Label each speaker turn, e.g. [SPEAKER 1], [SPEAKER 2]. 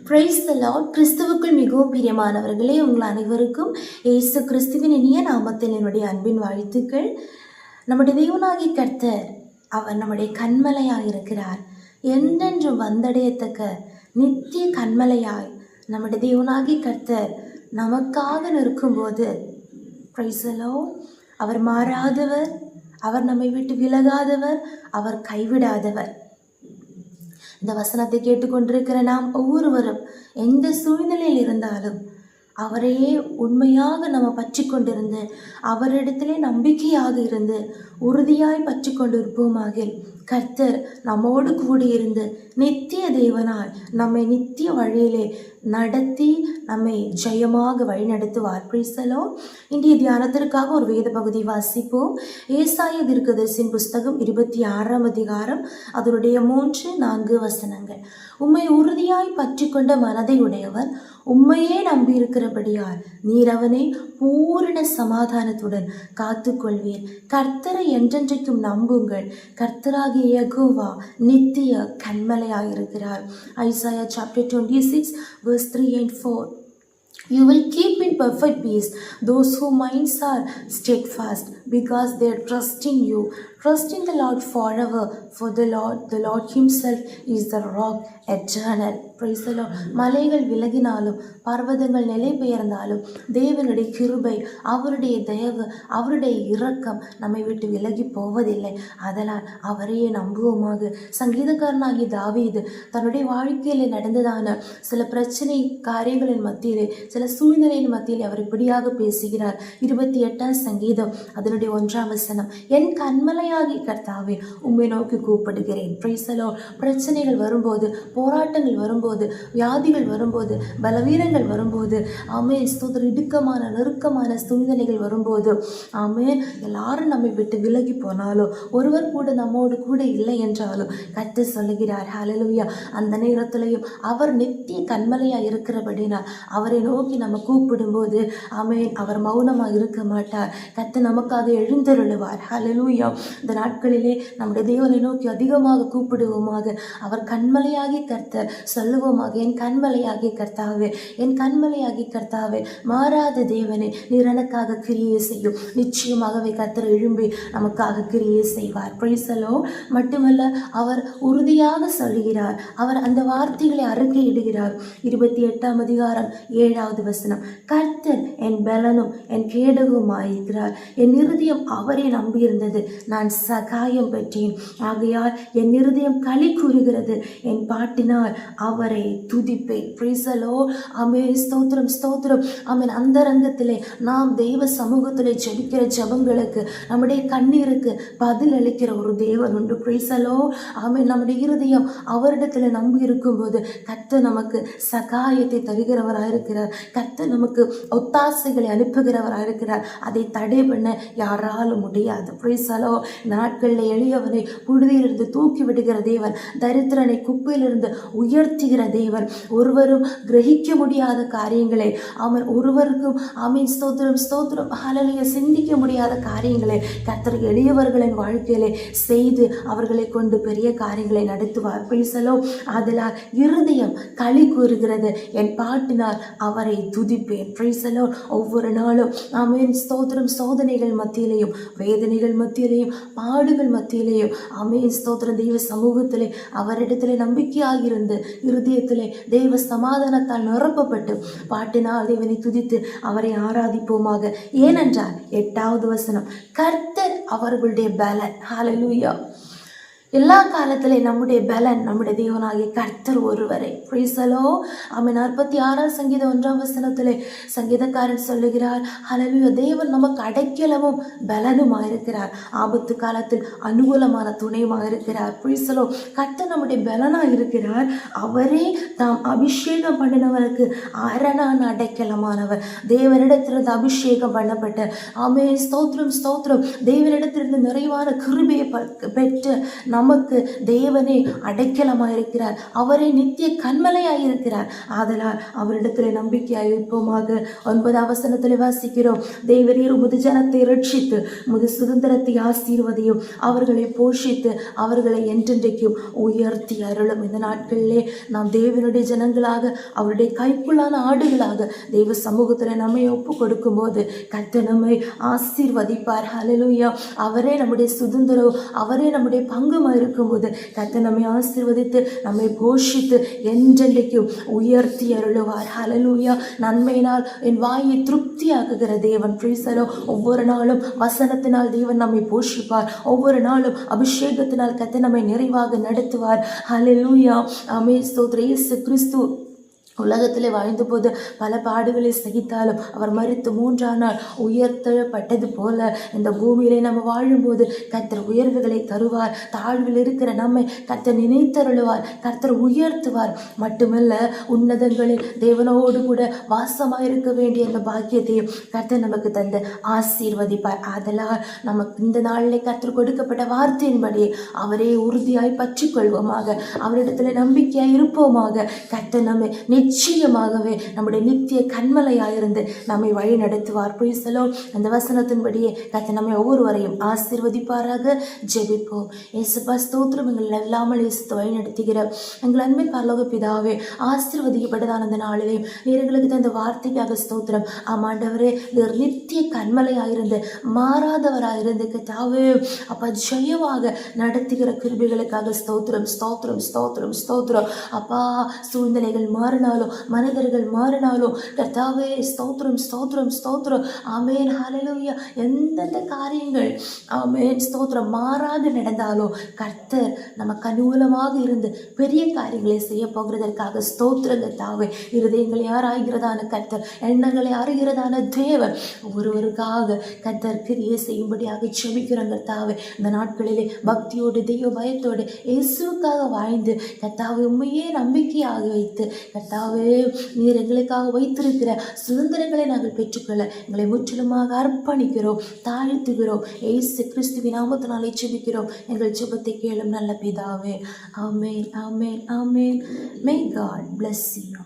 [SPEAKER 1] Price the Lord. கிறிஸ்துவுக்குள் மிகவும் பிரியமானவர்களே, உங்கள் அனைவருக்கும் இயேசு கிறிஸ்துவின் இனிய நாமத்தில் என்னுடைய அன்பின் வாழ்த்துக்கள். நம்முடைய தேவனாகிய கர்த்தர் அவர் நம்முடைய கண்மலையாய் இருக்கிறார். என்றென்றும் வந்தடையத்தக்க நித்திய கண்மலையாய் நம்முடைய தேவனாகிய கர்த்தர் நமக்காக நிற்கும்போது, பிரைஸ் தி லார்ட், அவர் மாறாதவர், அவர் நம்மை விட்டு விலகாதவர், அவர் கைவிடாதவர். இந்த வசனத்தை கேட்டுக்கொண்டிருக்கிற நாம் ஒவ்வொருவரும் எந்த சூழ்நிலையில் இருந்தாலும் அவரையே உண்மையாக நம்ம பற்றி கொண்டிருந்து அவரிடத்திலே நம்பிக்கையாக இருந்து உறுதியாய் பற்றி கொண்டு இருப்போமாக கர்த்தர் நம்மோடு கூடியிருந்து நித்திய தேவனாய் நம்மை நித்திய வழியிலே நடத்தி நம்மை ஜெயமாக வழிநடத்துவார். Praise the Lord. இன்றைய தியானத்திற்காக ஒரு வேத பகுதி வாசிப்போம். ஏசாயா தீர்க்கதரிசியின் புஸ்தகம் 26ஆம் அதிகாரம், அதனுடைய 3-4 வசனங்கள். உம்மை உறுதியாய் பற்றி கொண்ட மனதை உடையவர், உம்மையே நம்பியிருக்கிறபடியால் நீர் அவனை பூரண சமாதானத்துடன் காத்துக்கொள்வீர். கர்த்தரை என்றென்றைக்கும் நம்புங்கள். கர்த்தராகிய யெகோவா நித்திய கண்மலையாயிருக்கிறார். Isaiah chapter 26 verse 3 and 4. You will keep in perfect peace those whose minds are steadfast, because they trust in you. Trust in the Lord forever, for the Lord himself is the rock eternal. Praise the Lord. மலைகள் விலகினாலும் பர்வதங்கள் நிலை பெயர்ந்தாலும் தேவனுடைய கிருபை, அவருடைய தயவு, அவருடைய இரக்கம் நம்மை விட்டு விலகி போவதில்லை. அதனால் அவரையே நம்புவோமாக. சங்கீதக்காரனாகிய தாவீது தன்னுடைய வாழ்க்கையில் நடந்ததான சில பிரச்சனை காரியங்களின் மத்தியிலே, சில சூழ்நிலையின் மத்தியில் அவர் இப்படியாக பேசுகிறார். 28ஆம் சங்கீதம் அதனுடைய 1ஆம் வசனம். என் கண்மலையாகி கர்த்தாவே, உம்மை நோக்கி கூப்பிடுகிறேன். Price the Lord. பிரச்சனைகள் வரும்போது, போராட்டங்கள் வரும்போது, வியாதிகள் வரும்போது, பலவீனங்கள் வரும்போது, ஆமென் ஸ்தோத்திரம், இடுக்கமான நெருக்கமான சூழ்நிலைகள் வரும்போது, ஆமென், எல்லாரும் நம்மை விட்டு விலகி போனாலும், ஒருவர் கூட நம்மோடு கூட இல்லை என்றாலும் கர்த்தர் சொல்லுகிறார், ஹல்லேலூயா, அந்த நேரத்திலையும் அவர் நித்திய கண்மலையாக இருக்கிறபடினால் அவரை நோக்கி நம்ம கூப்பிடும்போது, ஆமென், அவர் மௌனமாக இருக்க மாட்டார். கர்த்தர் நமக்காக எழுந்தருளுவார். ஹல்லேலூயா. இந்த நாட்களிலே நம்முடைய தேவனை நோக்கி அதிகமாக கூப்பிடுவோமாக. அவர் கண்மலையாகி கர்த்தர் சொல்லுவோமாக, என் கண்மலையாகி கர்த்தாவே, என் கண்மலையாகி கர்த்தாவே, மாறாத தேவனே, நீர் எனக்காக கிரியை செய்யும். நிச்சயமாகவே கர்த்தர் எழும்பி நமக்காக கிரியை செய்வார். Price the Lord. மட்டுமல்ல, அவர் உறுதியாக சொல்லுகிறார். அவர் அந்த வார்த்தைகளை அறிக்கையிடுகிறார். 28ஆம் அதிகாரம் 7வது வசனம். கர்த்தர் என் பலனும் என் கேடகமாயிருக்கிறார். என் இருதயம் அவரை நம்பியிருந்தது, நான் சகாயம் பெற்றேன். ஆகையால் என் இருதயம் களி கூறுகிறது, என் பாட்டினால் அவரை துதிப்பேன். Price the Lord. ஆமென் ஸ்தோத்திரம் ஸ்தோத்திரம். ஆமென். அந்த ரங்கத்திலே நாம் தெய்வ சமூகத்திலே ஜெபிக்கிற ஜெபங்களுக்கு, நம்முடைய கண்ணீருக்கு பதில் அளிக்கிற ஒரு தேவன் உண்டு. Praise the Lord. ஆமென். நம்முடைய இருதயம் அவரிடத்தில் நம்பி இருக்கும்போது கர்த்தர் நமக்கு சகாயத்தை தருகிறவராயிருக்கிறார். கர்த்தர் நமக்கு ஒத்தாசைகளை அனுப்புகிறவராயிருக்கிறார். அதை தடை பண்ண யாராலும் முடியாது. Price the Lord. நாட்களில் எளியவனை புழுதியிலிருந்து தூக்கி விடுகிற தேவன், தரித்திரனை குப்பையிலிருந்து உயர்த்துகிற தேவன், ஒருவரும் கிரகிக்க முடியாத காரியங்களை, அவன் ஒருவருக்கும், ஆமென் ஸ்தோத்திரம் ஸ்தோத்திரம், ஹல்லேலூயா, சிந்திக்க முடியாத காரியங்களை கர்த்தர் எளியவர்களின் வாழ்க்கையிலே செய்து அவர்களை கொண்டு பெரிய காரியங்களை நடத்துவார். Price the Lord. ஆதலால் இருதயம் களி கூறுகிறது, என் பாட்டினால் அவரை துதிப்பேன். Price the Lord. ஒவ்வொரு நாளும், ஆமென் ஸ்தோத்திரம், சோதனைகள் மத்தியிலேயும், வேதனைகள் மத்தியிலேயும், பாடுகள் மத்தியிலேயும், ஆமென் ஸ்தோத்திரம், தெய்வ சமூகத்திலே அவரிடத்திலே நம்பிக்கையாக இருந்து இருதயத்திலே தெய்வ சமாதானத்தால் நிரப்பப்பட்டு பாட்டினால் தேவனை துதித்து அவரை ஆராதிப்போமாக. ஏனென்றால் 8வது வசனம், கர்த்தர் அவர்களுடைய பலன். ஹல்லேலூயா. எல்லா காலத்திலே நம்முடைய பலன் நம்முடைய தேவனாகிய கர்த்தர் ஒருவரே. Price the Lord. ஆமென். 46ஆம் சங்கீதம் 1ஆம் வசனத்திலே சங்கீதக்காரன் சொல்லுகிறார், ஹல்லேலூயா, தேவன் நமக்கு அடைக்கலமும் பலனுமாயிருக்கிறார், ஆபத்து காலத்தில் அனுகூலமான துணையுமாயிருக்கிறார். Price the Lord. கர்த்தர் நம்முடைய பலனாக இருக்கிறார். அவரே தாம் அபிஷேகம் பண்ணினவருக்கு அரணான அடைக்கலமானவர். தேவனிடத்திலிருந்து அபிஷேகம் பண்ணப்பட்ட, ஆமென் ஸ்தோத்திரம் ஸ்தோத்திரம், தேவனிடத்திலிருந்து நிறைவான கிருபையை பெற்று நமக்கு தேவனே அடைக்கலமாயிருக்கிறார், அவரே நித்திய கண்மலையாயிருக்கிறார். ஆதலால் அவரிடத்தில் நம்பிக்கையாய் இருப்போமாக. 9ஆம் வசனத்தில் வாசிக்கிறோம், தேவரீர் உமது ஜனத்தை ரட்சித்து உமது சுதந்திரத்தை ஆசீர்வதியும், அவர்களை போஷித்து அவர்களை என்றென்றைக்கும் உயர்த்தி அருளும். இந்த நாட்களிலே நாம் தேவனுடைய ஜனங்களாக, அவருடைய கைக்குள்ளான ஆடுகளாக தெய்வ சமூகத்தில் நம்மை ஒப்பு கொடுக்கும் போது கர்த்தர் நம்மை ஆசீர்வதிப்பார். ஹல்லேலூயா. அவரே நம்முடைய சுதந்திரம், அவரே நம்முடைய பங்குமாக இருக்கும்போது கர்த்தர் நம்மை ஆசீர்வதித்து நம்மை போஷித்து என்றென்றைக்கும் உயர்த்தி அருளுவார். ஹல்லேலூயா. நன்மையினால் என் வாயை திருப்தியாக்குகிற தேவன். பிரைசலோ. ஒவ்வொரு நாளும் வசனத்தினால் தேவன் நம்மை போஷிப்பார். ஒவ்வொரு நாளும் அபிஷேகத்தினால் கர்த்தர் நம்மை நிறைவாக நடத்துவார். ஹல்லேலூயா. ஆமென். ஸ்தோத்திரம். இயேசு கிறிஸ்து உலகத்திலே வாழ்ந்த போது பல பாடுகளை சகித்தாலும் அவர் மரித்து 3ஆம் நாள் உயர்த்தப்பட்டது போல இந்த பூமியிலே நம்ம வாழும்போது கர்த்தர் உயர்வுகளை தருவார். தாழ்வில் இருக்கிற நம்மை கர்த்தர் நினைத்தருளுவார், கர்த்தர் உயர்த்துவார். மட்டுமல்ல, உன்னதங்களில் தேவனோடு கூட வாசமாயிருக்க வேண்டிய அந்த பாக்கியத்தையும் கர்த்தர் நமக்கு தந்து ஆசீர்வதிப்பார். ஆதலால் நமக்கு இந்த நாளிலே கர்த்தர் கொடுக்கப்பட்ட வார்த்தையின்படி அவரே உறுதியாய் பற்றி கொள்வோமாக, அவரிடத்துல நம்பிக்கையாய் இருப்போமாக. கர்த்தர் நம்மை நிச்சயமாகவே நம்முடைய நித்திய கண்மலையாயிருந்து நம்மை வழி நடத்துவார். பிரைசலோ. அந்த வசனத்தின்படியே கர்த்தர் நம்மை ஒவ்வொருவரையும் ஆசீர்வதிப்பாராக. ஜெபிப்போம். இயேசுப்பா ஸ்தோத்திரம். எங்கள் இல்லாமல் இயேசு வழி நடத்துகிற எங்கள் அன்பின் பரலோக பிதாவே, ஆசீர்வதிக்கப்பட்டதான அந்த நாளிலேயும் நீர்களுக்கு தந்த வார்த்தைக்காக ஸ்தோத்திரம். ஆமாண்டவரே, நீர் நித்திய கண்மலையாயிருந்து மாறாதவராயிருந்து கர்த்தாவே அப்பா ஜெயமாக நடத்துகிற கிருபைகளுக்காக ஸ்தோத்திரம், ஸ்தோத்திரம், ஸ்தோத்திரம், ஸ்தோத்திரம். அப்பா, சூழ்நிலைகள் மாறினாலும், மனிதர்கள் மாறினாலும் கர்த்தாவே ஸ்தோத்திரம், ஸ்தோத்திரம், ஸ்தோத்திரம். ஆமென். ஹல்லேலூயா. எந்தெந்த காரியங்கள் ஆமென் ஸ்தோத்திரம் மாறாது நடந்தாலும் கர்த்தர் நமக்கு அனுகூலமாக இருந்து பெரிய காரியங்களை செய்ய போகிறதற்காக ஸ்தோத்திரம் கர்த்தாவே. இருதயங்களை ஆராய்கிறதான கர்த்தர், எண்ணங்களை அறிகிறதான தேவன், ஒருவருக்காக கர்த்தர் கிரியை செய்யும்படியாக ஜெபிக்கிறோம் கர்த்தாவே. இந்த நாட்களிலே பக்தியோடு தெய்வ பயத்தோடு இயேசுவுக்காக வாழ்ந்து கர்த்தாவே உண்மையே நம்பிக்கையாக வைத்து கர்த்தாவே நீர் எங்களுக்காக வைத்திருக்கிற சுதந்திரங்களை நாங்கள் பெற்றுக்கொள்ள எங்களை முற்றிலுமாக அர்ப்பணிக்கிறோம், தாழ்த்துகிறோம். இயேசு கிறிஸ்துவின் நாமத்தினாலே ஜெபிக்கிறோம். எங்கள் ஜெபத்தை கேளும் நல்ல பிதாவே. ஆமென், ஆமென், ஆமென். May God bless you.